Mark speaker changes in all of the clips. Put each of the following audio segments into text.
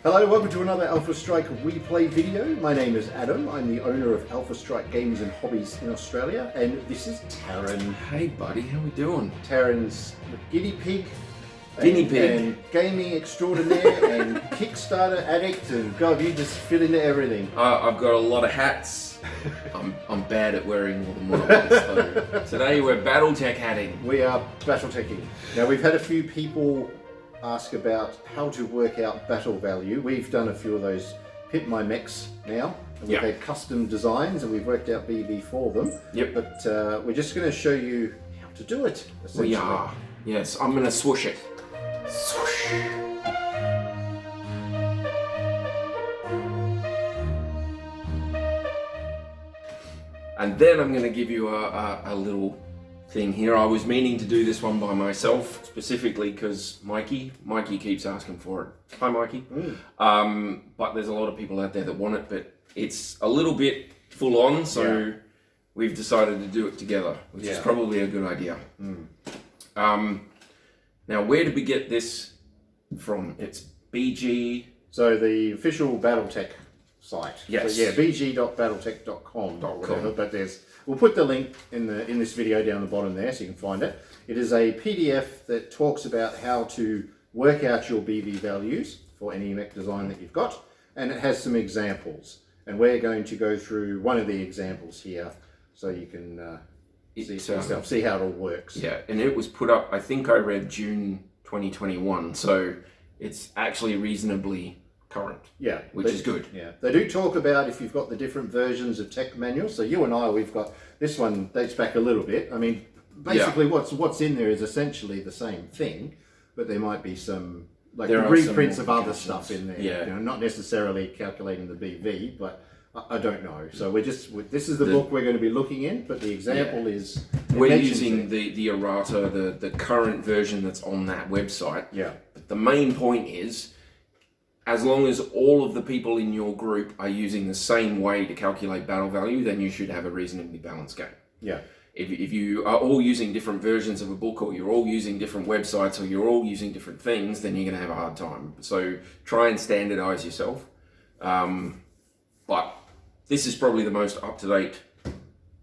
Speaker 1: Hello, welcome to another Alpha Strike replay video. My name is Adam. I'm the owner of Alpha Strike Games and Hobbies in Australia, and this is Tarron.
Speaker 2: Hey buddy, how we doing?
Speaker 1: Tarron's guinea pig.
Speaker 2: Pig.
Speaker 1: And gaming extraordinaire and Kickstarter addict, and God, you just fit into everything.
Speaker 2: I've got a lot of hats. I'm bad at wearing more than one at once though. Today we're BattleTech hatting.
Speaker 1: We are BattleTeching. Now, we've had a few people ask about how to work out battle value. We've done a few of those Pimp My Mechs now, and we've had custom designs and we've worked out BV for them.
Speaker 2: Yep.
Speaker 1: But we're just going to show you how to do it, essentially.
Speaker 2: We are. Yes, I'm going to swoosh it. Swoosh. And then I'm going to give you a little thing here. I was meaning to do this one by myself, specifically because Mikey keeps asking for it. Hi Mikey. But there's a lot of people out there that want it, but it's a little bit full on, so we've decided to do it together, which is probably a good idea. Now, where did we get this from? It's BG.
Speaker 1: So the official BattleTech site.
Speaker 2: Yes.
Speaker 1: So yeah, bg.battletech.com or whatever. But we'll put the link in this video down the bottom there, so you can find it. It is a PDF that talks about how to work out your BV values for any mech design that you've got, and it has some examples. And we're going to go through one of the examples here, so you can see how it all works.
Speaker 2: Yeah, and it was put up, I think I read June 2021, so it's actually reasonably current.
Speaker 1: Yeah,
Speaker 2: which is good.
Speaker 1: Yeah, they do talk about if you've got the different versions of tech manuals. So you and I, we've got this one dates back a little bit. I mean, basically what's in there is essentially the same thing, but there might be some like the reprints of other stuff in there.
Speaker 2: Yeah,
Speaker 1: you know, not necessarily calculating the BV, but I don't know. So this is the book we're going to be looking in, but the example is
Speaker 2: we're using the errata, the current version that's on that website.
Speaker 1: Yeah.
Speaker 2: But the main point is, as long as all of the people in your group are using the same way to calculate battle value, then you should have a reasonably balanced game.
Speaker 1: Yeah.
Speaker 2: If you are all using different versions of a book, or you're all using different websites, or you're all using different things, then you're going to have a hard time. So try and standardize yourself. But this is probably the most up-to-date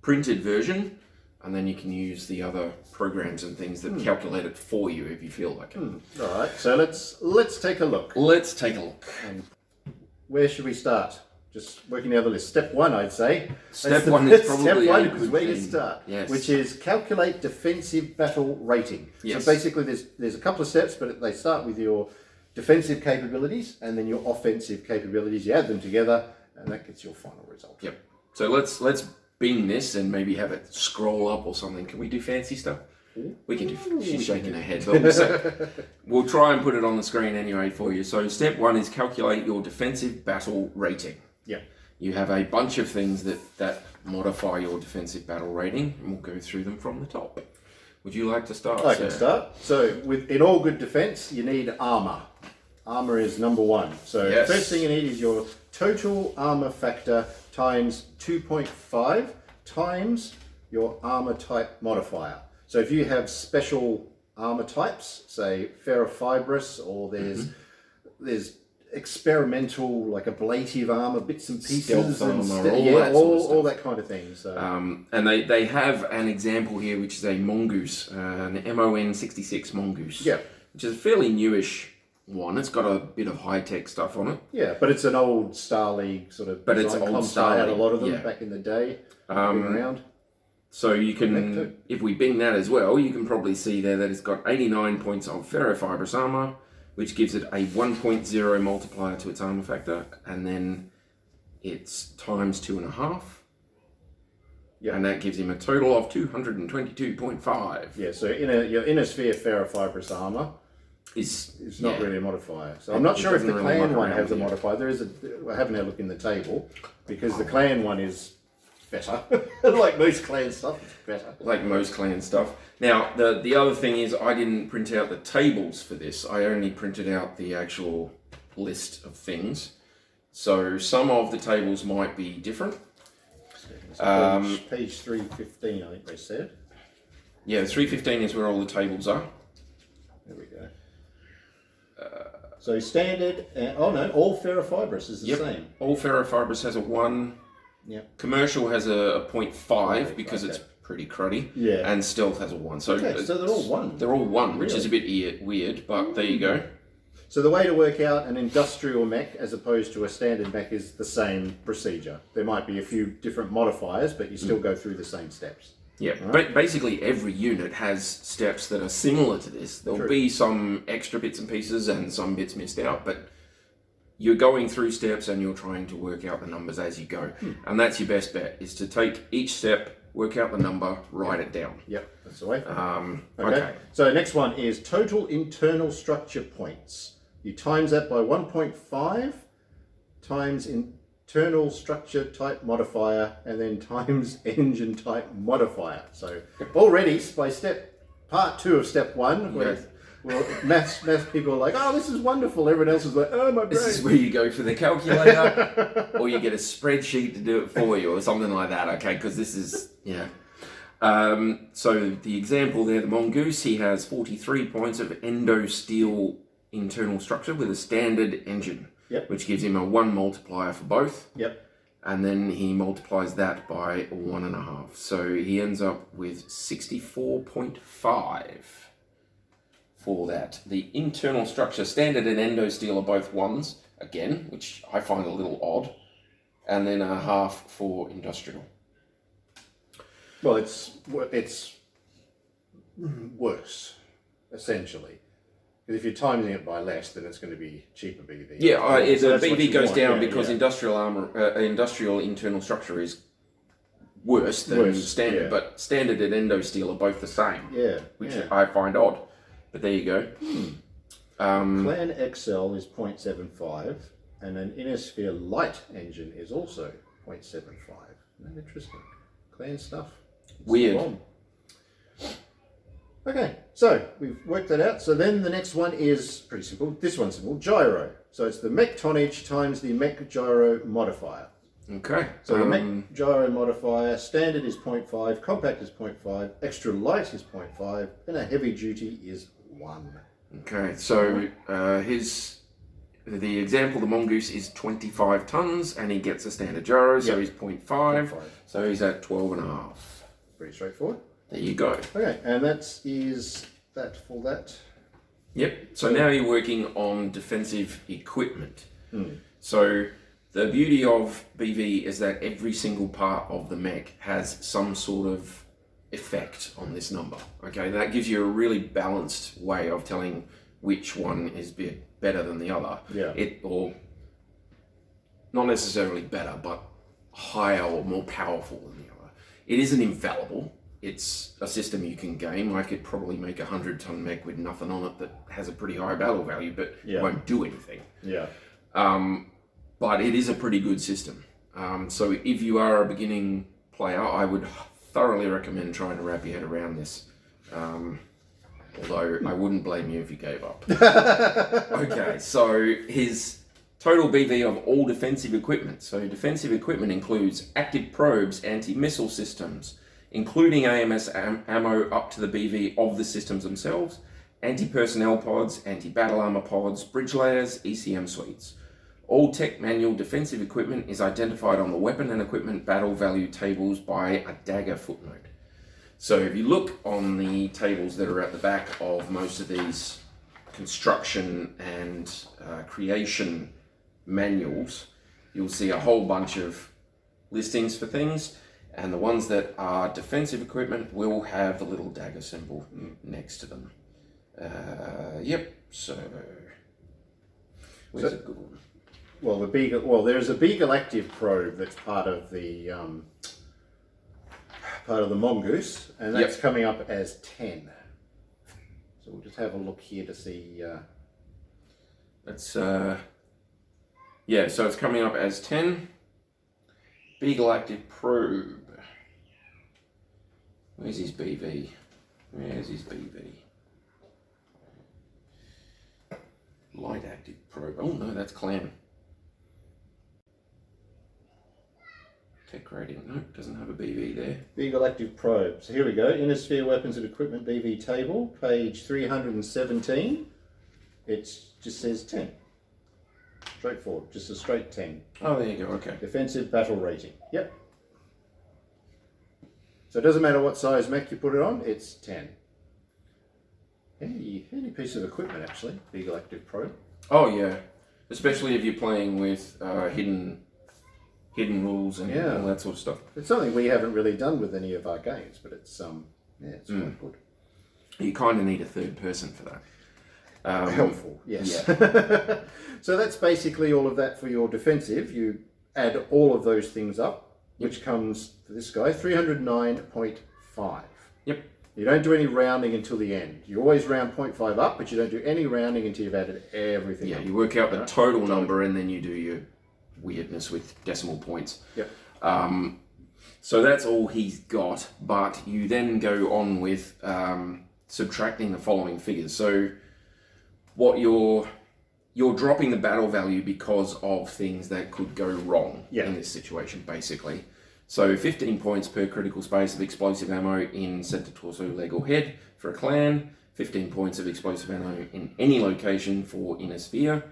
Speaker 2: printed version, and then you can use the other programs and things that calculate it for you if you feel like it.
Speaker 1: All right, so let's take a look.
Speaker 2: Let's take a look.
Speaker 1: And where should we start? Just working down the list. Step one, I'd say.
Speaker 2: Step one is probably
Speaker 1: step one is where you start,
Speaker 2: yes.
Speaker 1: Which is calculate defensive battle rating.
Speaker 2: Yes.
Speaker 1: So basically, there's a couple of steps, but they start with your defensive capabilities and then your offensive capabilities. You add them together, and that gets your final result.
Speaker 2: Yep. So let's bing this and maybe have it scroll up or something. Can we do fancy stuff? We can do. She's shaking her head, but we'll try and put it on the screen anyway for you. So step one is calculate your defensive battle rating.
Speaker 1: Yeah.
Speaker 2: You have a bunch of things that modify your defensive battle rating, and we'll go through them from the top. Would you like to start?
Speaker 1: I can start. So in all good defense, you need armor. Armor is number one. So the first thing you need is your total armor factor times 2.5 times your armor type modifier. So if you have special armor types, say ferrofibrous, or there's experimental, like ablative armor, bits and pieces,
Speaker 2: stealth armor,
Speaker 1: all that kind of thing. So
Speaker 2: and they have an example here, which is a mongoose, an MON66 mongoose.
Speaker 1: Yeah.
Speaker 2: Which is a fairly newish one. It's got a bit of high-tech stuff on it.
Speaker 1: Yeah, but it's an old Star League sort of.
Speaker 2: But it's old Star League.
Speaker 1: Had a lot of them back in the day. Around.
Speaker 2: So you can, if we bing that as well, you can probably see there that it's got 89 points of ferrofibrous armor, which gives it a 1.0 multiplier to its armor factor, and then it's times 2.5. Yeah. And that gives him a total of 222.5.
Speaker 1: Yeah, so your inner sphere ferrofibrous armor is not really a modifier. So I'm not sure if the clan one has a modifier. I haven't had a look in the table, because the clan one is better. Like most clan stuff, it's better.
Speaker 2: Like most clan stuff. Now, the other thing is I didn't print out the tables for this. I only printed out the actual list of things. So some of the tables might be different.
Speaker 1: Page 315, I think they said.
Speaker 2: Yeah, 315 is where all the tables are.
Speaker 1: There we go. So standard, oh no, all ferrofibrous is the same.
Speaker 2: All ferrofibrous has a 1.
Speaker 1: Yep.
Speaker 2: Commercial has a 0.5 because it's pretty cruddy.
Speaker 1: Yeah.
Speaker 2: And stealth has a 1. So,
Speaker 1: so they're all 1.
Speaker 2: They're all 1, which is a bit weird, but there you go.
Speaker 1: So the way to work out an industrial mech as opposed to a standard mech is the same procedure. There might be a few different modifiers, but you still go through the same steps.
Speaker 2: Yeah, but basically every unit has steps that are similar to this. There'll be some extra bits and pieces and some bits missed out, but you're going through steps and you're trying to work out the numbers as you go. And that's your best bet, is to take each step, work out the number, write it down.
Speaker 1: Yep, that's the way.
Speaker 2: Okay.
Speaker 1: So next one is total internal structure points. You times that by 1.5 times internal structure type modifier and then times engine type modifier. So already by part 2 of step 1, where maths people are like, oh, this is wonderful. Everyone else is like, oh, my brain.
Speaker 2: This is where you go for the calculator or you get a spreadsheet to do it for you or something like that, okay? Because this is, so the example there, the Mongoose, he has 43 points of endo steel internal structure with a standard engine.
Speaker 1: Yep.
Speaker 2: Which gives him a 1 multiplier for both.
Speaker 1: Yep.
Speaker 2: And then he multiplies that by 1.5. So he ends up with 64.5 for that. The internal structure, standard and endo steel are both 1s, again, which I find a little odd. And then a half for industrial.
Speaker 1: Well, it's worse, essentially. If you're timing it by less, then it's going to be cheaper BV.
Speaker 2: Yeah, the BV goes down because industrial internal structure is worse than standard. But standard and endo steel are both the same. Which I find odd. But there you go.
Speaker 1: Clan XL is 0.75, and an Innosphere light engine is also 0.75. Isn't that interesting? Clan stuff.
Speaker 2: Weird.
Speaker 1: Okay, so we've worked that out. So then the next one is pretty simple. This one's simple, gyro. So it's the mech tonnage times the mech gyro modifier.
Speaker 2: Okay.
Speaker 1: So the mech gyro modifier, standard is 0.5, compact is 0.5, extra light is 0.5, and a heavy duty is 1.
Speaker 2: Okay, so the example, the Mongoose is 25 tons, and he gets a standard gyro, so he's 0.5, so he's at 12.5.
Speaker 1: Pretty straightforward.
Speaker 2: There you go.
Speaker 1: Okay, and is that for that?
Speaker 2: Yep. So now you're working on defensive equipment. So the beauty of BV is that every single part of the mech has some sort of effect on this number. Okay, that gives you a really balanced way of telling which one is better than the other. Or not necessarily better, but higher or more powerful than the other. It isn't infallible. It's a system you can game. I could probably make a 100-ton mech with nothing on it that has a pretty high battle value, but won't do anything. But it is a pretty good system. So if you are a beginning player, I would thoroughly recommend trying to wrap your head around this. Although I wouldn't blame you if you gave up. Okay, so his total BV of all defensive equipment. So defensive equipment includes active probes, anti-missile systems, including AMS ammo up to the BV of the systems themselves, anti-personnel pods, anti-battle armor pods, bridge layers, ECM suites. All tech manual defensive equipment is identified on the weapon and equipment battle value tables by a dagger footnote. So if you look on the tables that are at the back of most of these construction and creation manuals, you'll see a whole bunch of listings for things. And the ones that are defensive equipment will have the little dagger symbol next to them. So where's a good one?
Speaker 1: Well, there's a Beagle active probe that's part of the Mongoose, and that's coming up as 10. So we'll just have a look here to see.
Speaker 2: So it's coming up as 10. Beagle active probe. Where's his BV? Light active probe. Oh no, that's clan. Tech rating. No, doesn't have a BV there.
Speaker 1: Beagle active probe. So here we go. Innosphere weapons and equipment BV table, page 317. It just says 10. Straightforward, just a straight 10.
Speaker 2: Oh, there you go, okay.
Speaker 1: Defensive battle rating. Yep. So it doesn't matter what size mech you put it on, it's 10. Handy piece of equipment actually, the Galactic Pro.
Speaker 2: Oh yeah, especially if you're playing with hidden rules and all that sort of stuff.
Speaker 1: It's something we haven't really done with any of our games, but it's it's quite good.
Speaker 2: You kind of need a third person for that.
Speaker 1: Helpful, yes.
Speaker 2: Yeah.
Speaker 1: So that's basically all of that for your defensive. You add all of those things up, which comes for this guy 309.5.
Speaker 2: Yep.
Speaker 1: You don't do any rounding until the end. You always round 0.5 up, but you don't do any rounding until you've added everything.
Speaker 2: Yeah,
Speaker 1: up.
Speaker 2: you work out the total number and then you do your weirdness with decimal points.
Speaker 1: Yep.
Speaker 2: So that's all he's got, but you then go on with subtracting the following figures. So what you're dropping the battle value because of things that could go wrong in this situation, basically. So 15 points per critical space of explosive ammo in center, torso, leg, or head for a clan. 15 points of explosive ammo in any location for inner sphere.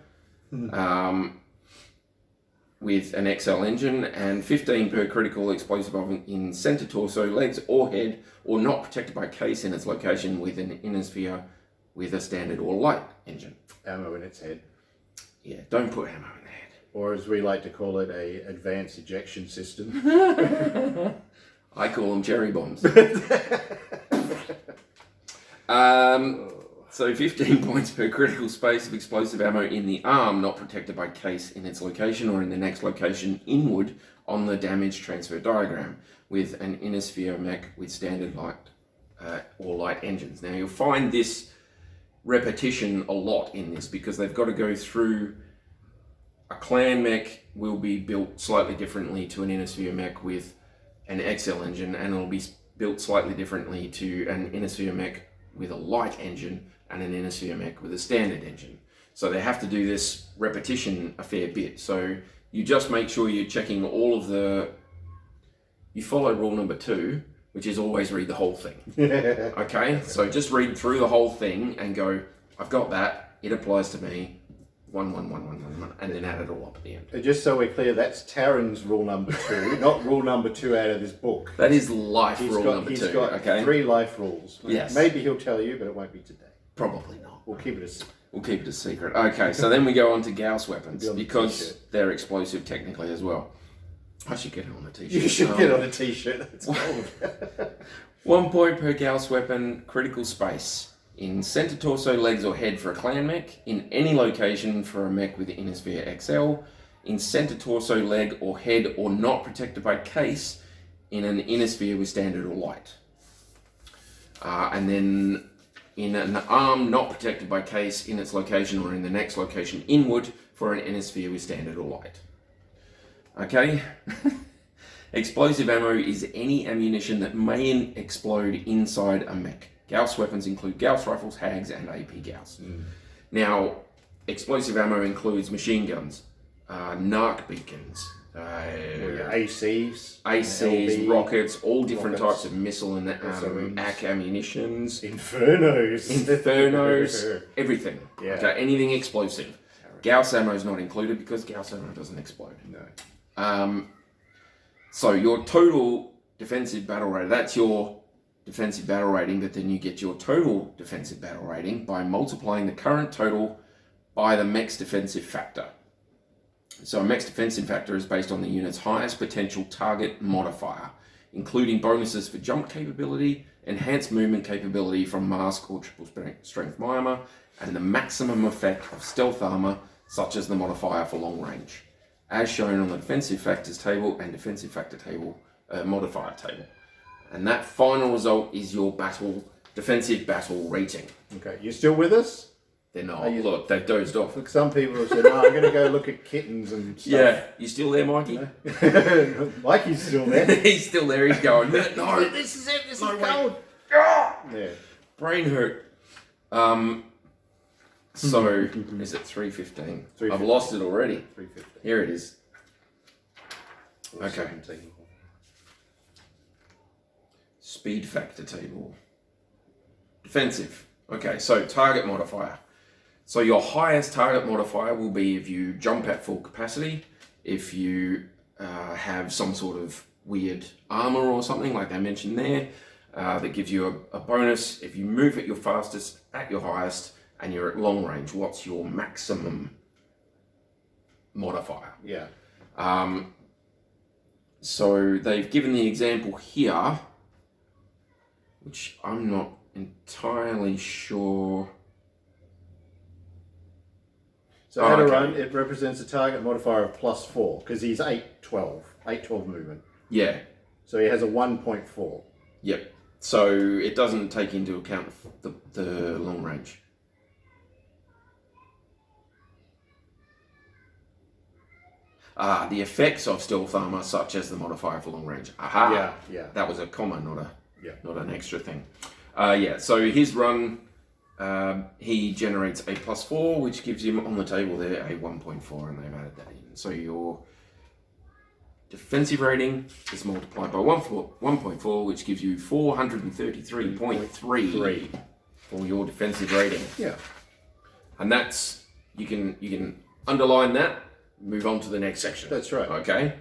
Speaker 2: With an XL engine, and 15 per critical explosive ammo in center, torso, legs, or head, or not protected by case in its location with an inner sphere with a standard or light engine.
Speaker 1: Ammo in its head.
Speaker 2: Yeah, don't put ammo in the head.
Speaker 1: Or as we like to call it, a advanced ejection system.
Speaker 2: I call them cherry bombs. So 15 points per critical space of explosive ammo in the arm, not protected by case in its location or in the next location inward on the damage transfer diagram, with an inner sphere mech with standard light or light engines. Now you'll find this repetition a lot in this because they've got to go through. A clan mech will be built slightly differently to an inner sphere mech with an XL engine, and it'll be built slightly differently to an inner sphere mech with a light engine and an inner sphere mech with a standard engine. So they have to do this repetition a fair bit. So you just make sure you're checking all of you follow rule number 2, which is always read the whole thing. Okay, so just read through the whole thing and go, I've got that, it applies to me. 1, 1, 1, 1, 1, 1, and then add it all up at the end.
Speaker 1: Just so we're clear, that's Tarron's rule number 2, not rule number 2 out of this book.
Speaker 2: That is life rule number 2.
Speaker 1: He's got
Speaker 2: okay?
Speaker 1: 3 life rules.
Speaker 2: Yes.
Speaker 1: Maybe he'll tell you, but it won't be today.
Speaker 2: Probably not.
Speaker 1: We'll keep it a secret.
Speaker 2: We'll keep it a secret. Okay, so then we go on to Gauss weapons because they're explosive technically as well. I should get it on a t-shirt.
Speaker 1: You should get on a t-shirt. That's cold.
Speaker 2: 1 point per Gauss weapon, critical space. In center, torso, legs, or head for a clan mech. In any location for a mech with inner sphere XL. In center, torso, leg, or head, or not protected by case in an inner sphere with standard or light. And then in an arm not protected by case in its location or in the next location inward for an inner sphere with standard or light. Okay? Explosive ammo is any ammunition that may explode inside a mech. Gauss weapons include Gauss rifles, Hags, and AP Gauss. Now, explosive ammo includes machine guns, narc beacons,
Speaker 1: ACs,
Speaker 2: LB, rockets, all different types of missile and AC ammunitions, infernos, everything. Yeah. Okay, anything explosive. Gauss ammo is not included because Gauss ammo doesn't explode.
Speaker 1: No.
Speaker 2: So your total defensive battle rating, that's your defensive battle rating, but then you get your total defensive battle rating by multiplying the current total by the mech's defensive factor. So a mech's defensive factor is based on the unit's highest potential target modifier, including bonuses for jump capability, enhanced movement capability from mask or triple strength armor, and the maximum effect of stealth armor, such as the modifier for long range, as shown on the defensive factors table and defensive factor table modifier table. And that final result is your defensive battle rating.
Speaker 1: Okay, you still with us?
Speaker 2: They're not. Look, they've dozed off.
Speaker 1: Look, some people have said, no, I'm going to go look at kittens and stuff.
Speaker 2: Yeah, you still there, Mikey?
Speaker 1: No. Mikey's still there.
Speaker 2: He's still there, he's going, no,
Speaker 1: this is it, this is cold. Yeah.
Speaker 2: Brain hurt. So, is it 3:15? I've lost it already.
Speaker 1: 3:15.
Speaker 2: Here it is.
Speaker 1: Or
Speaker 2: okay.
Speaker 1: 17.
Speaker 2: Speed factor table. Defensive. Okay, so target modifier. So your highest target modifier will be if you jump at full capacity, if you have some sort of weird armor or something like they mentioned there, that gives you a bonus. If you move at your fastest, at your highest, and you're at long range, what's your maximum modifier?
Speaker 1: Yeah.
Speaker 2: So they've given the example here, which I'm not entirely sure.
Speaker 1: So at a run, it represents a target modifier of +4 because he's 812 movement.
Speaker 2: Yeah.
Speaker 1: So he has a 1.4.
Speaker 2: Yep. So it doesn't take into account the long range. The effects of stealth armor, such as the modifier for long range. Aha.
Speaker 1: Yeah.
Speaker 2: That was a comma, not an extra thing. So his run, he generates a +4, which gives him on the table there a 1.4, and they've added that in. So your defensive rating is multiplied by 1.4, which gives you 433.3 for your defensive rating.
Speaker 1: Yeah.
Speaker 2: And that's, you can underline that, move on to the next section.
Speaker 1: That's right.
Speaker 2: Okay.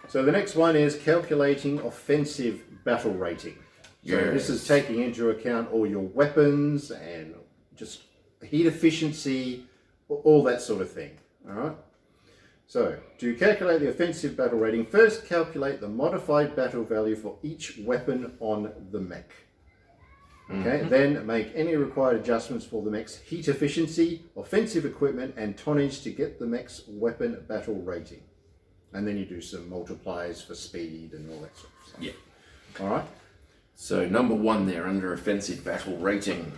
Speaker 1: So the next one is calculating offensive battle rating. So this is taking into account all your weapons and just heat efficiency, all that sort of thing. All right. So to calculate the offensive battle rating, first calculate the modified battle value for each weapon on the mech. Okay. Then make any required adjustments for the mech's heat efficiency, offensive equipment, and tonnage to get the mech's weapon battle rating. And then you do some multipliers for speed and all that sort of stuff.
Speaker 2: Yeah.
Speaker 1: All right.
Speaker 2: So number 1 there under offensive battle rating.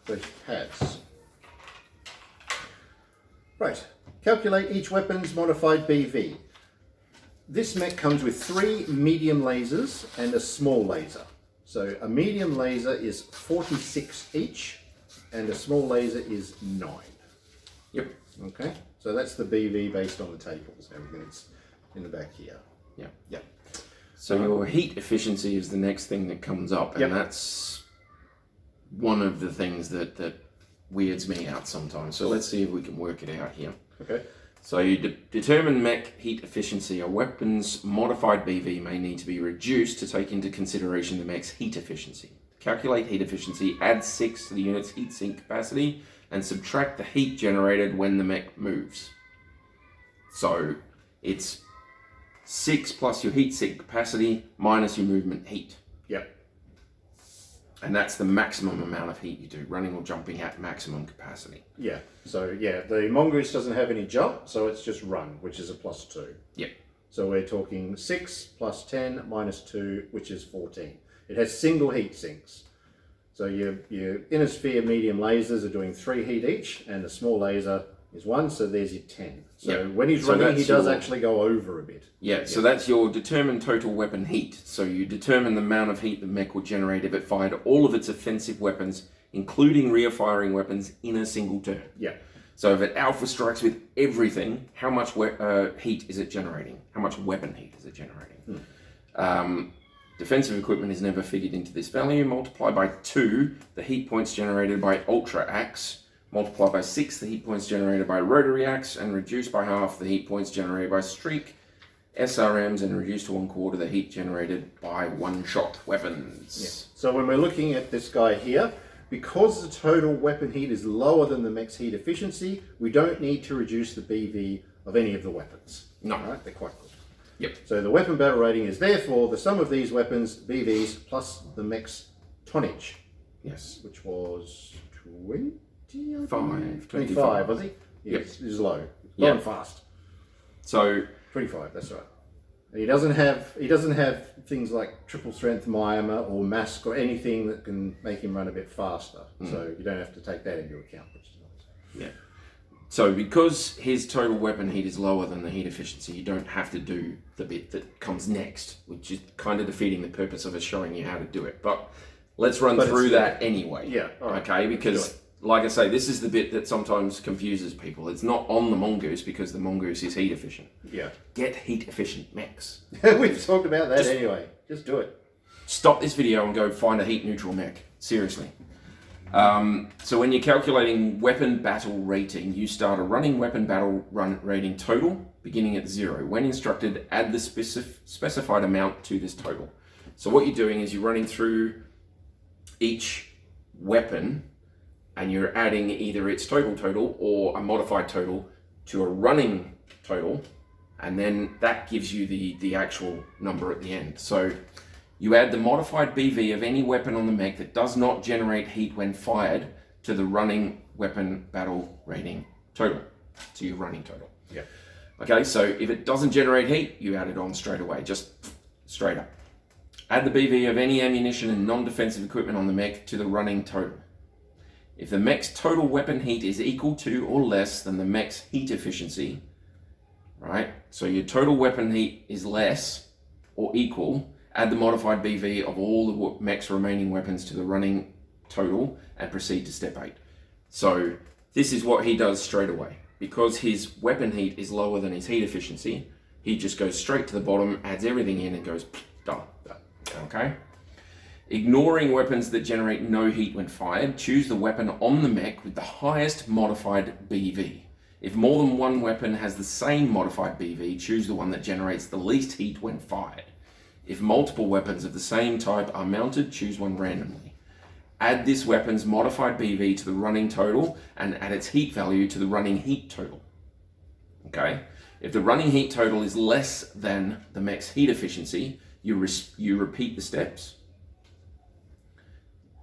Speaker 1: The pads. Right. Calculate each weapon's modified BV. This mech comes with 3 medium lasers and a small laser. So a medium laser is 46 each, and a small laser is 9.
Speaker 2: Yep.
Speaker 1: Okay. So that's the BV based on the tables. Everything that's in the back here.
Speaker 2: Yeah. So your heat efficiency is the next thing that comes up, and that's one of the things that weirds me out sometimes. So let's see if we can work it out here.
Speaker 1: Okay.
Speaker 2: So you determine mech heat efficiency. A weapon's modified BV may need to be reduced to take into consideration the mech's heat efficiency. To calculate heat efficiency, add 6 to the unit's heat sink capacity and subtract the heat generated when the mech moves. So it's 6 plus your heat sink capacity minus your movement heat.
Speaker 1: Yep.
Speaker 2: And that's the maximum amount of heat you do, running or jumping at maximum capacity.
Speaker 1: Yeah. So the mongoose doesn't have any jump, so it's just run, which is a +2.
Speaker 2: Yep.
Speaker 1: So we're talking 6 plus 10 minus 2, which is 14. It has single heat sinks. So your inner sphere medium lasers are doing 3 heat each, and the small laser is 1, so there's your 10. So when he's running, he does actually go over a bit.
Speaker 2: So that's your determined total weapon heat. So you determine the amount of heat the mech will generate if it fired all of its offensive weapons, including rear-firing weapons, in a single turn.
Speaker 1: Yeah.
Speaker 2: So if it alpha strikes with everything, how much heat is it generating? How much weapon heat is it generating? Defensive equipment is never figured into this value. Multiply by 2 the heat points generated by Ultra Axe. Multiply by 6 the heat points generated by Rotary Axe, and reduce by half the heat points generated by Streak, SRMs, and reduce to 1/4 the heat generated by one-shot weapons.
Speaker 1: Yeah. So when we're looking at this guy here, because the total weapon heat is lower than the mech's heat efficiency, we don't need to reduce the BV of any of the weapons.
Speaker 2: No.
Speaker 1: All right, they're quite good.
Speaker 2: Yep.
Speaker 1: So the weapon battle rating is therefore the sum of these weapons, BVs, plus the mech's tonnage.
Speaker 2: Yes.
Speaker 1: Which was 25,
Speaker 2: 25,
Speaker 1: was he?
Speaker 2: Yep.
Speaker 1: Yes, it was low.
Speaker 2: Yep.
Speaker 1: Going fast.
Speaker 2: So
Speaker 1: 25, that's right. And he doesn't have things like triple strength armor or mask or anything that can make him run a bit faster. So you don't have to take that into account, which is nice.
Speaker 2: Yeah. So because his total weapon heat is lower than the heat efficiency, you don't have to do the bit that comes next, which is kind of defeating the purpose of us showing you how to do it. But let's run through that anyway.
Speaker 1: Yeah. All right.
Speaker 2: Okay, because like I say, this is the bit that sometimes confuses people. It's not on the mongoose because the mongoose is heat efficient.
Speaker 1: Yeah.
Speaker 2: Get heat efficient mechs.
Speaker 1: We've talked about that anyway. Just do it.
Speaker 2: Stop this video and go find a heat neutral mech. Seriously. So when you're calculating weapon battle rating, you start a running weapon battle run rating total beginning at 0. When instructed, add the specified amount to this total. So what you're doing is you're running through each weapon and you're adding either its total or a modified total to a running total, and then that gives you the actual number at the end. So you add the modified BV of any weapon on the mech that does not generate heat when fired to the running weapon battle rating total, to your running total.
Speaker 1: Yeah.
Speaker 2: Okay, so if it doesn't generate heat, you add it on straight away, just straight up. Add the BV of any ammunition and non-defensive equipment on the mech to the running total. If the mech's total weapon heat is equal to or less than the mech's heat efficiency, right? So your total weapon heat is less or equal, add the modified BV of all the mech's remaining weapons to the running total and proceed to step 8. So this is what he does straight away. Because his weapon heat is lower than his heat efficiency, he just goes straight to the bottom, adds everything in and goes done. Okay? Ignoring weapons that generate no heat when fired, choose the weapon on the mech with the highest modified BV. If more than one weapon has the same modified BV, choose the one that generates the least heat when fired. If multiple weapons of the same type are mounted, choose one randomly. Add this weapon's modified BV to the running total and add its heat value to the running heat total. Okay? If the running heat total is less than the mech's heat efficiency, you repeat the steps.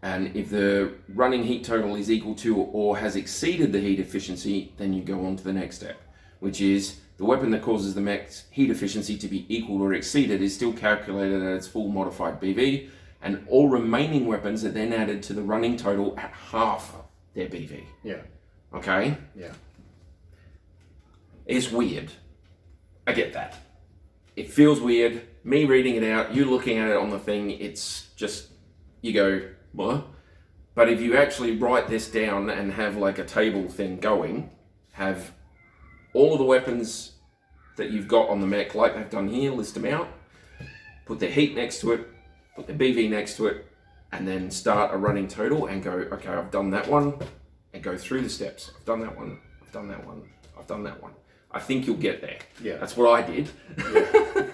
Speaker 2: And if the running heat total is equal to or has exceeded the heat efficiency, then you go on to the next step, which is the weapon that causes the mech's heat efficiency to be equal or exceeded is still calculated at its full modified BV, and all remaining weapons are then added to the running total at half their BV.
Speaker 1: Yeah.
Speaker 2: Okay?
Speaker 1: Yeah.
Speaker 2: It's weird. I get that. It feels weird. Me reading it out, you looking at it on the thing, it's just, you go, what? But if you actually write this down and have like a table thing going, have all of the weapons that you've got on the mech, like they've done here, list them out, put their heat next to it, put the BV next to it, and then start a running total and go, okay, I've done that one, and go through the steps. I've done that one, I've done that one, I've done that one. I think you'll get there.
Speaker 1: Yeah.
Speaker 2: That's what I did. Yeah.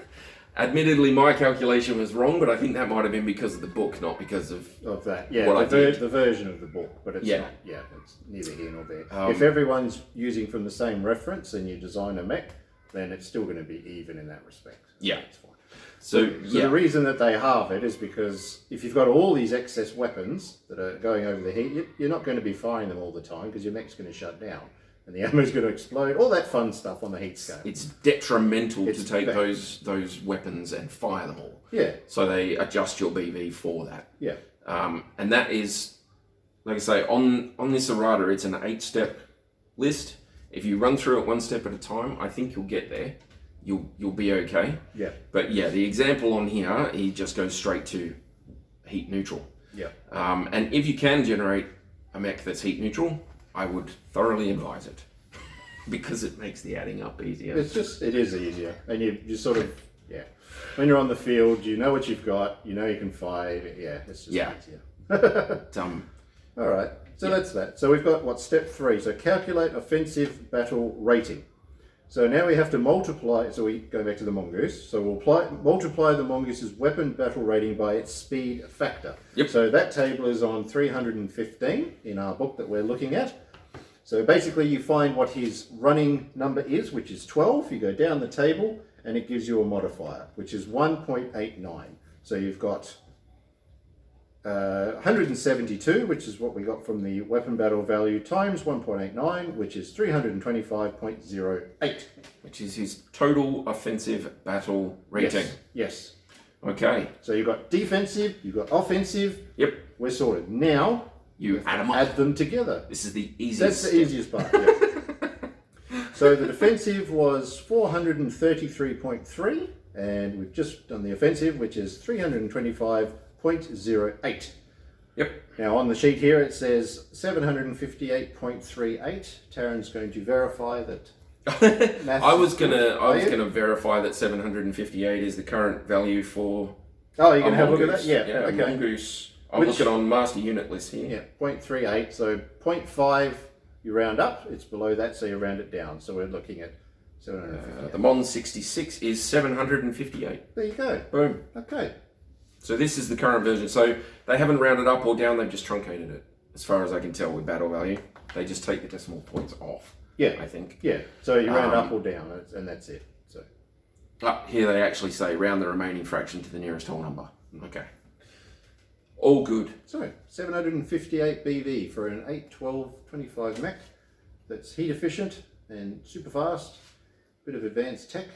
Speaker 2: Admittedly, my calculation was wrong, but I think that might have been because of the book, not because of
Speaker 1: that. Yeah,
Speaker 2: what
Speaker 1: the version of the book, but it's
Speaker 2: yeah.
Speaker 1: not. Yeah, it's neither here nor there. If everyone's using from the same reference and you design a mech, then it's still going to be even in that respect.
Speaker 2: Yeah,
Speaker 1: it's fine.
Speaker 2: So
Speaker 1: the reason that they halve it is because if you've got all these excess weapons that are going over the heat, you're not going to be firing them all the time because your mech's going to shut down. And the ammo's going to explode, all that fun stuff on the heat scale.
Speaker 2: It's detrimental to take those weapons and fire them all.
Speaker 1: Yeah.
Speaker 2: So they adjust your BV for that.
Speaker 1: Yeah.
Speaker 2: And that is, like I say, on this errata, it's an 8-step list. If you run through it one step at a time, I think you'll get there. You'll be okay.
Speaker 1: Yeah.
Speaker 2: But yeah, the example on here, he just goes straight to heat neutral.
Speaker 1: Yeah.
Speaker 2: And if you can generate a mech that's heat neutral, I would thoroughly advise it because it makes the adding up easier.
Speaker 1: It is easier, and you sort of when you're on the field, you know what you've got, you know you can fight. Yeah, it's just easier. All right, so that's that. So we've got step 3. So calculate offensive battle rating. So now we have to multiply. So we go back to the mongoose. So we'll multiply the mongoose's weapon battle rating by its speed factor.
Speaker 2: Yep.
Speaker 1: So that table is on 315 in our book that we're looking at. So basically you find what his running number is, which is 12. You go down the table and it gives you a modifier, which is 1.89. So you've got 172, which is what we got from the weapon battle value, times 1.89, which is 325.08.
Speaker 2: Which is his total offensive battle rating.
Speaker 1: Yes.
Speaker 2: Okay.
Speaker 1: So you've got defensive, you've got offensive.
Speaker 2: Yep.
Speaker 1: We're sorted. Now,
Speaker 2: you
Speaker 1: add them together.
Speaker 2: This is the easiest.
Speaker 1: That's the easiest part. Yeah. So the defensive was 433.3, and we've just done the offensive, which is 325.08.
Speaker 2: Yep.
Speaker 1: Now on the sheet here it says 758.38. Tarron's going to verify that.
Speaker 2: I was gonna verify that 758 is the current value for.
Speaker 1: Oh, you're gonna have a look at that? Yeah.
Speaker 2: Yeah.
Speaker 1: Okay.
Speaker 2: Mongoose I'll look it on master unit list here.
Speaker 1: Yeah, 0.38. So 0.5 you round up. It's below that, so you round it down. So we're looking at 750.
Speaker 2: The Mon 66 is 758.
Speaker 1: There you go.
Speaker 2: Boom.
Speaker 1: Okay.
Speaker 2: So this is the current version. So they haven't rounded up or down, they've just truncated it. As far as I can tell with battle value. They just take the decimal points off.
Speaker 1: Yeah.
Speaker 2: I think.
Speaker 1: Yeah. So you round up or down, and that's it. So.
Speaker 2: Here they actually say round the remaining fraction to the nearest whole number. Okay. All good.
Speaker 1: So 758 BV for an 812-25 mech. That's heat efficient and super fast. Bit of advanced tech.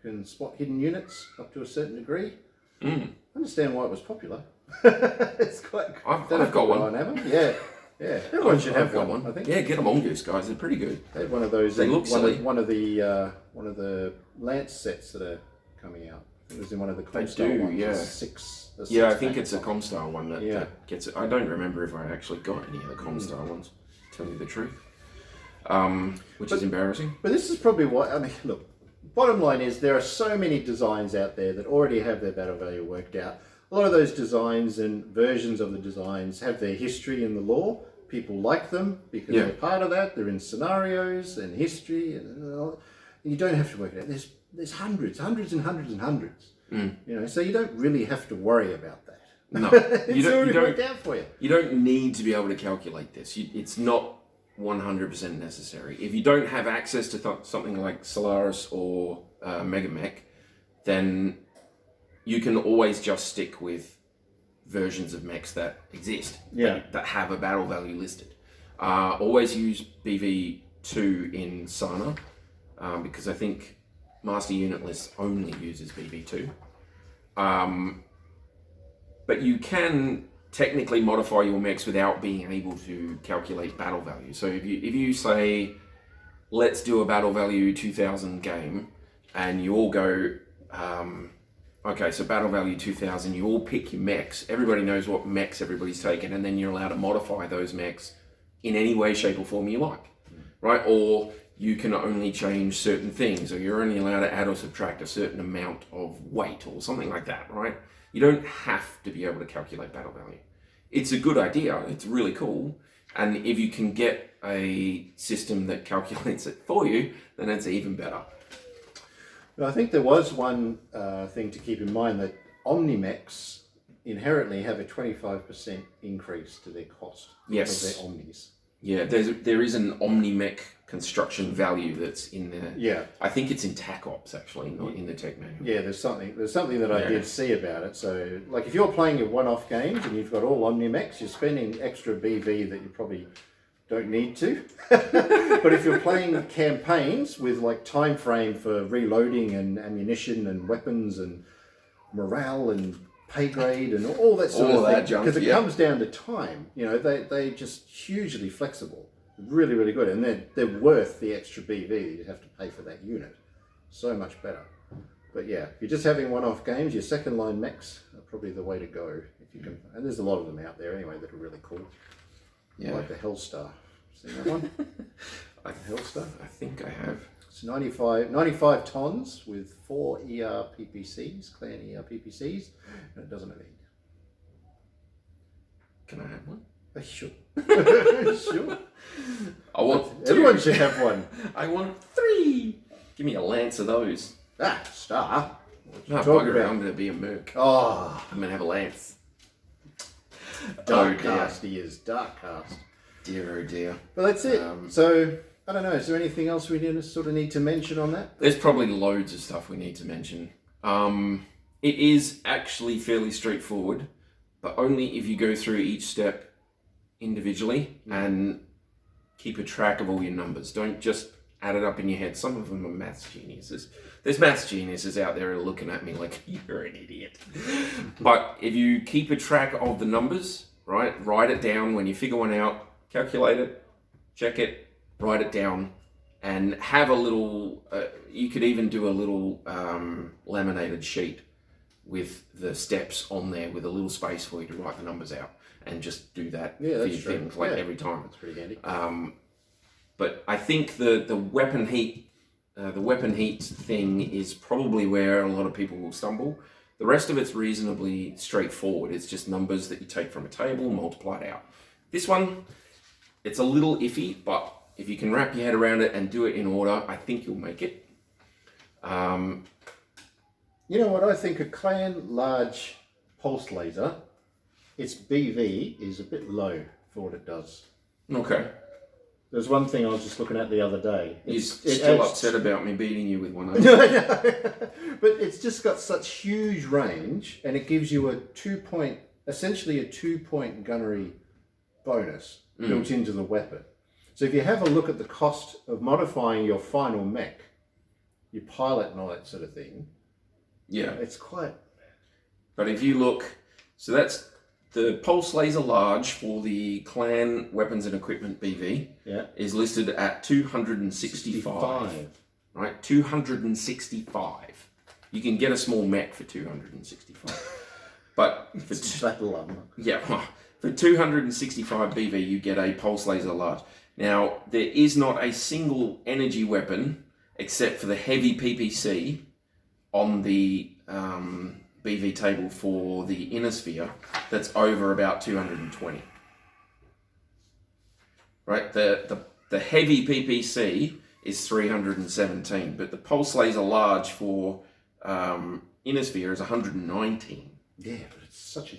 Speaker 1: Can spot hidden units up to a certain degree. I understand why it was popular. It's quite.
Speaker 2: I've got one.
Speaker 1: Yeah. Yeah, everyone should have one. I think.
Speaker 2: Yeah, get them on Goose, guys. They're pretty good.
Speaker 1: They have one of those.
Speaker 2: They look silly.
Speaker 1: One of the Lance sets that are coming out. It was in one of the Comstar ones.
Speaker 2: Yeah.
Speaker 1: Yeah,
Speaker 2: I think it's a Comstar one that gets it. I don't remember if I actually got any of the Comstar ones. To tell you the truth, which is embarrassing.
Speaker 1: But this is probably what I mean. Look, bottom line is there are so many designs out there that already have their battle value worked out. A lot of those designs and versions of the designs have their history in the lore. People like them because they're part of that. They're in scenarios and history, and you don't have to work it out. There's hundreds and hundreds. You know, so you don't really have to worry about that.
Speaker 2: No,
Speaker 1: it's already worked out for you.
Speaker 2: You don't need to be able to calculate this. It's not 100% necessary. If you don't have access to something like Solaris or MegaMech, then you can always just stick with versions of mechs that exist, that have a battle value listed. Always use BV2 in Sana, because I think Master Unit List only uses BV2. But you can technically modify your mechs without being able to calculate battle value. So if you say, let's do a battle value 2000 game, and you all go, okay, so battle value 2000, you all pick your mechs. Everybody knows what mechs everybody's taken, and then you're allowed to modify those mechs in any way, shape, or form you like, right? Or you can only change certain things, or you're only allowed to add or subtract a certain amount of weight, or something like that, right? You don't have to be able to calculate battle value. It's a good idea, it's really cool, and if you can get a system that calculates it for you, then it's even better.
Speaker 1: I think there was one thing to keep in mind, that Omnimechs inherently have a 25% increase to their cost of their Omnis.
Speaker 2: Yeah, there is an Omnimech construction value that's in there.
Speaker 1: Yeah.
Speaker 2: I think it's in TAC Ops actually, not in the tech manual.
Speaker 1: Yeah, there's something that I did see about it. So, like, if you're playing your one-off games and you've got all Omnimechs, you're spending extra BV that you probably don't need to. But if you're playing campaigns with like time frame for reloading and ammunition and weapons and morale and pay grade and all that sort of thing, because it comes down to time. You know, they just hugely flexible, really, really good, and they're worth the extra BV that you have to pay for that unit. So much better. But yeah, if you're just having one-off games, your second line mechs are probably the way to go if you can. And there's a lot of them out there anyway that are really cool. Yeah, like the Hellstar. Seen that one? Hellstar?
Speaker 2: I think I have.
Speaker 1: It's 95 tons with 4 ER PPCs, clan ER PPCs, and it doesn't have heat.
Speaker 2: Can I have one?
Speaker 1: Sure. Sure.
Speaker 2: Everyone
Speaker 1: should have one.
Speaker 2: I want 3. Give me a lance of those.
Speaker 1: Star.
Speaker 2: No, bugger it. I'm going to be a merc.
Speaker 1: Oh.
Speaker 2: I'm going to have a lance.
Speaker 1: Dark cast he is. Dark cast.
Speaker 2: Dear, oh dear.
Speaker 1: Well, that's it. So, I don't know. Is there anything else we need to mention on that?
Speaker 2: There's probably loads of stuff we need to mention. It is actually fairly straightforward, but only if you go through each step individually and keep a track of all your numbers. Don't just add it up in your head. Some of them are maths geniuses. There's maths geniuses out there who are looking at me like, you're an idiot. But if you keep a track of the numbers, right, write it down when you figure one out, calculate it, check it, write it down, and have a little, you could even do a little laminated sheet with the steps on there with a little space for you to write the numbers out, and just do that for your things every time.
Speaker 1: That's pretty handy.
Speaker 2: But I think the weapon heat thing is probably where a lot of people will stumble. The rest of it's reasonably straightforward. It's just numbers that you take from a table, multiply it out. This one, it's a little iffy, but if you can wrap your head around it and do it in order, I think you'll make it.
Speaker 1: You know what, I think a Clan large pulse laser, its BV is a bit low for what it does.
Speaker 2: Okay.
Speaker 1: There's one thing I was just looking at the other day.
Speaker 2: You're still upset about me beating you with one.
Speaker 1: No, but it's just got such huge range, and it gives you essentially a 2-point gunnery bonus built into the weapon. So if you have a look at the cost of modifying your final mech, your pilot and all that sort of thing,
Speaker 2: yeah,
Speaker 1: it's quite.
Speaker 2: But if you look, so that's the pulse laser large for the Clan weapons and equipment BV.
Speaker 1: Yeah,
Speaker 2: is listed at 265. Right, 265. You can get a small mech for 265. But for for 265 BV, you get a pulse laser large. Now, there is not a single energy weapon except for the heavy PPC on the BV table for the inner sphere that's over about 220. Right, the heavy PPC is 317, but the pulse laser large for inner sphere is 119.
Speaker 1: Yeah, but it's such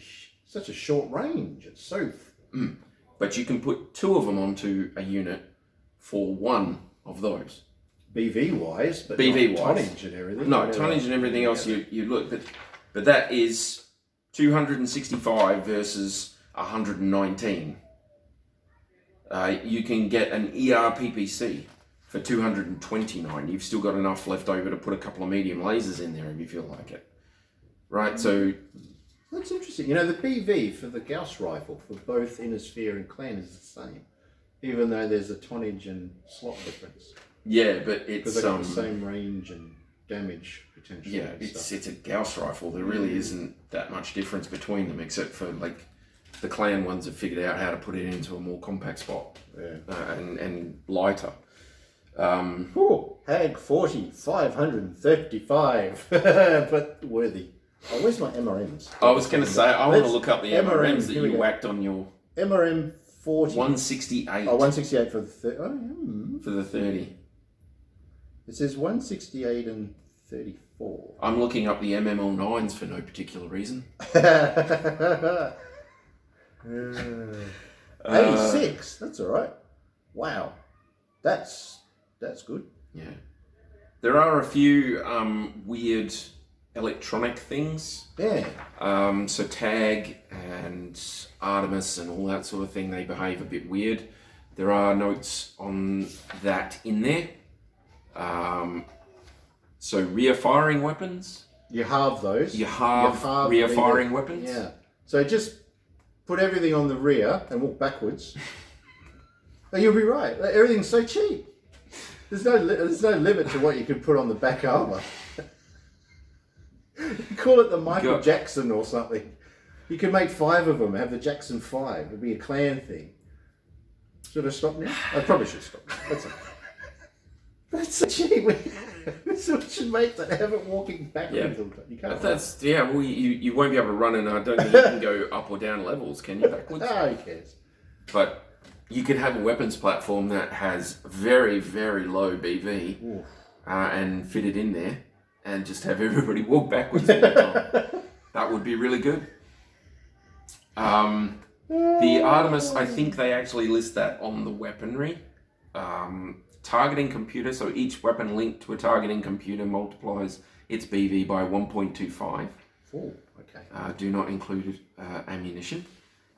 Speaker 1: a short range. It's so.
Speaker 2: But you can put 2 of them onto a unit for 1 of those.
Speaker 1: BV wise, but
Speaker 2: BV
Speaker 1: not tonnage and everything.
Speaker 2: No, tonnage and everything else you look, but that is 265 versus 119. You can get an ER-PPC for 229. You've still got enough left over to put a couple of medium lasers in there if you feel like it. Right, so.
Speaker 1: That's interesting. You know, the BV for the Gauss rifle for both Inner Sphere and Clan is the same, even though there's a tonnage and slot difference.
Speaker 2: Yeah, but it's
Speaker 1: because they got the same range and damage potential.
Speaker 2: Yeah, it's a Gauss rifle. There really isn't that much difference between them, except for like the Clan ones have figured out how to put it into a more compact spot and lighter.
Speaker 1: Hag 40, 535, but worthy. Oh, where's my MRMs?
Speaker 2: I was going to say, I want to look up the MRMs that you whacked on your...
Speaker 1: MRM 40.
Speaker 2: 168.
Speaker 1: Oh, 168 for the 30.
Speaker 2: For the 30.
Speaker 1: It says 168 and 34.
Speaker 2: I'm looking up the MML9s for no particular reason.
Speaker 1: 86. That's all right. Wow. That's good.
Speaker 2: Yeah. There are a few weird electronic things.
Speaker 1: Yeah.
Speaker 2: So Tag and Artemis and all that sort of thing, they behave a bit weird. There are notes on that in there. So rear firing weapons.
Speaker 1: You halve those.
Speaker 2: You halve rear firing weapons.
Speaker 1: Yeah. So just put everything on the rear and walk backwards. And you'll be right. Everything's so cheap. There's no limit to what you can put on the back armor. You call it the Michael Jackson or something. You can make 5 of them, have the Jackson 5. It'd be a Clan thing. Should I stop now? I probably should stop. That's okay. That's so cheap. So we should make that, have it walking backwards.
Speaker 2: Yeah.
Speaker 1: You can't.
Speaker 2: Well, you won't be able to run, and I don't think you can go up or down levels, can you, backwards?
Speaker 1: Oh, who cares?
Speaker 2: But you could have a weapons platform that has very, very low BV and fit it in there and just have everybody walk backwards all the time. That would be really good. The Artemis, I think they actually list that on the weaponry. Targeting computer, so each weapon linked to a targeting computer multiplies its BV by 1.25.
Speaker 1: Oh, okay.
Speaker 2: Do not include ammunition.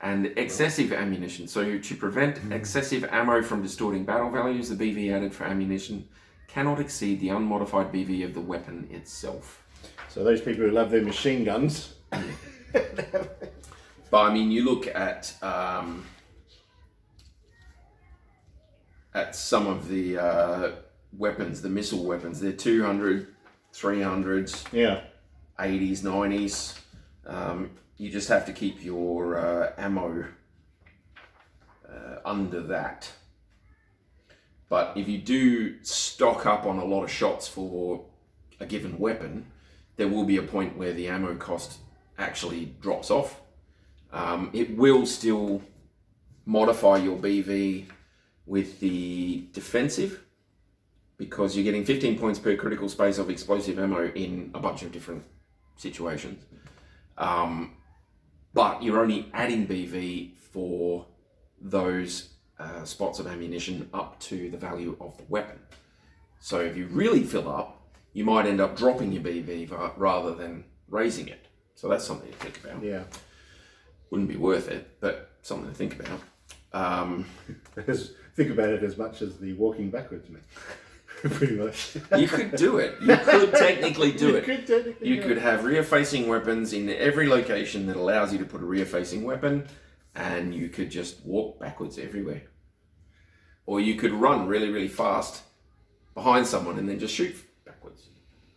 Speaker 2: And excessive ammunition. So to prevent excessive ammo from distorting battle values, the BV added for ammunition cannot exceed the unmodified BV of the weapon itself.
Speaker 1: So those people who love their machine guns.
Speaker 2: But I mean, you look at some of the weapons, the missile weapons, they're 200, 300s, 80s, 90s. You just have to keep your ammo under that. But if you do stock up on a lot of shots for a given weapon, there will be a point where the ammo cost actually drops off. It will still modify your BV with the defensive, because you're getting 15 points per critical space of explosive ammo in a bunch of different situations. But you're only adding BV for those spots of ammunition up to the value of the weapon. So if you really fill up, you might end up dropping your BV rather than raising it. So that's something to think about.
Speaker 1: Yeah.
Speaker 2: Wouldn't be worth it, but something to think about.
Speaker 1: Think about it as much as the walking backwards, man. Pretty much.
Speaker 2: You could do it. You could technically do it. You
Speaker 1: do
Speaker 2: could have rear-facing weapons in every location that allows you to put a rear-facing weapon, and you could just walk backwards everywhere. Or you could run really, really fast behind someone and then just shoot backwards.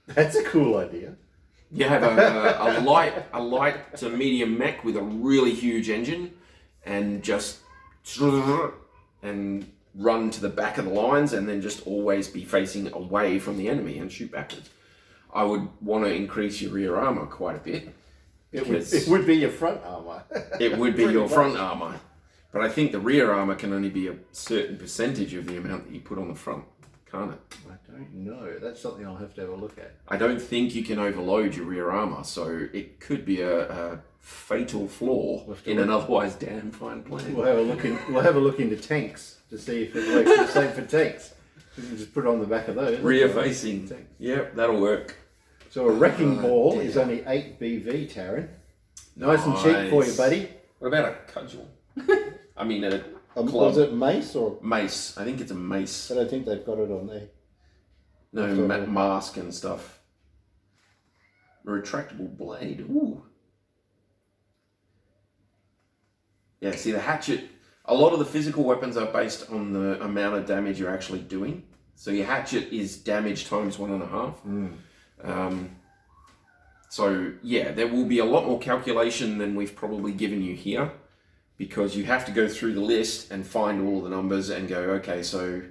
Speaker 1: That's a cool idea.
Speaker 2: You have a light to medium mech with a really huge engine, and just and run to the back of the lines, and then just always be facing away from the enemy and shoot backwards. I would want to increase your rear armor quite a bit.
Speaker 1: It would be your front armor.
Speaker 2: It would be your front armor. But I think the rear armor can only be a certain percentage of the amount that you put on the front, can't it?
Speaker 1: I don't know. That's something I'll have to have a look at.
Speaker 2: I don't think you can overload your rear armor, so it could be a fatal flaw in an otherwise damn fine plan.
Speaker 1: We'll have a look into tanks to see if it works the same for tanks. You can just put it on the back of those.
Speaker 2: Rear facing. Yep, that'll work.
Speaker 1: So a wrecking ball is only 8 BV, Tarron. Nice and cheap for you, buddy.
Speaker 2: What about a cudgel? I mean a club.
Speaker 1: Was it mace or?
Speaker 2: Mace. I think it's a mace.
Speaker 1: I don't think they've got it on there.
Speaker 2: No, mask and stuff. A retractable blade. Ooh. Yeah, see the hatchet. A lot of the physical weapons are based on the amount of damage you're actually doing. So your hatchet is damage times 1.5. So yeah, there will be a lot more calculation than we've probably given you here, because you have to go through the list and find all of the numbers and go, okay, so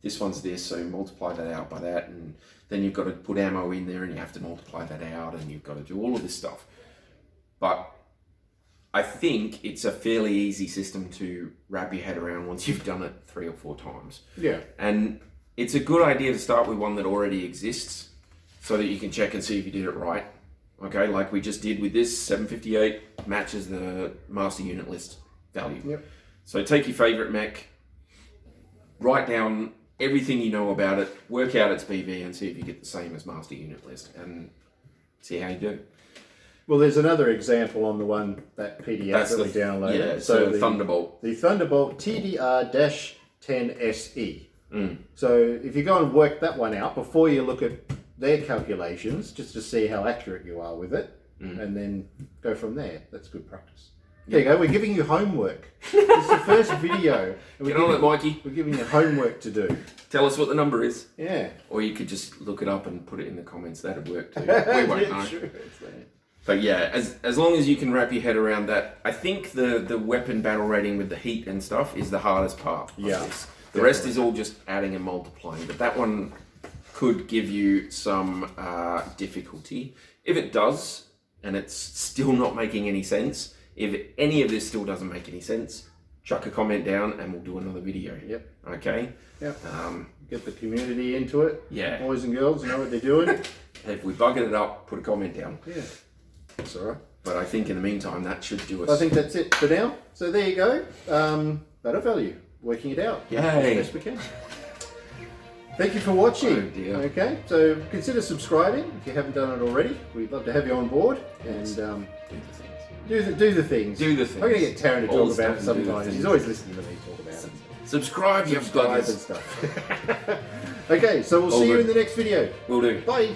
Speaker 2: this one's this, so multiply that out by that, and then you've got to put ammo in there and you have to multiply that out, and you've got to do all of this stuff. But I think it's a fairly easy system to wrap your head around once you've done it 3 or 4 times.
Speaker 1: Yeah.
Speaker 2: And it's a good idea to start with one that already exists so that you can check and see if you did it right. Okay, like we just did with this, 758 matches the master unit list value.
Speaker 1: Yep.
Speaker 2: So take your favorite mech, write down everything you know about it, work out its BV, and see if you get the same as master unit list, and see how you do.
Speaker 1: Well, there's another example on the one, that PDF that we downloaded.
Speaker 2: Yeah, so the Thunderbolt.
Speaker 1: The Thunderbolt TDR-10SE. So if you go and work that one out before you look at their calculations, just to see how accurate you are with it, and then go from there. That's good practice. There you go, we're giving you homework. It's the first video.
Speaker 2: Get on it, Mikey.
Speaker 1: We're giving you homework to do.
Speaker 2: Tell us what the number is.
Speaker 1: Yeah.
Speaker 2: Or you could just look it up and put it in the comments. That'd work too. We won't know.
Speaker 1: Sure.
Speaker 2: But yeah, as long as you can wrap your head around that, I think the weapon battle rating with the heat and stuff is the hardest part of this. The rest is all just adding and multiplying, but that one could give you some difficulty. If it does, and it's still not making any sense, if any of this still doesn't make any sense, chuck a comment down and we'll do another video.
Speaker 1: Yep.
Speaker 2: Okay?
Speaker 1: Yep. Get the community into it.
Speaker 2: Yeah.
Speaker 1: Boys and girls know what they're doing.
Speaker 2: If we buggered it up, put a comment down.
Speaker 1: Yeah. That's all right.
Speaker 2: But I think in the meantime, that should do us.
Speaker 1: I think that's it for now. So there you go. Battle value. Working it out.
Speaker 2: Yay.
Speaker 1: As best we can. Thank you for watching.
Speaker 2: Oh dear.
Speaker 1: Okay, so consider subscribing if you haven't done it already. We'd love to have you on board. And do the things.
Speaker 2: Do the things.
Speaker 1: I'm going to get Tarron to
Speaker 2: All
Speaker 1: talk
Speaker 2: the
Speaker 1: about it
Speaker 2: stuff and do the
Speaker 1: sometimes. He's
Speaker 2: things.
Speaker 1: always listening to me talk about it.
Speaker 2: Subscribe, you
Speaker 1: Subscribe
Speaker 2: buggers.
Speaker 1: and stuff. Okay, so we'll see you in the next video.
Speaker 2: Will do.
Speaker 1: Bye.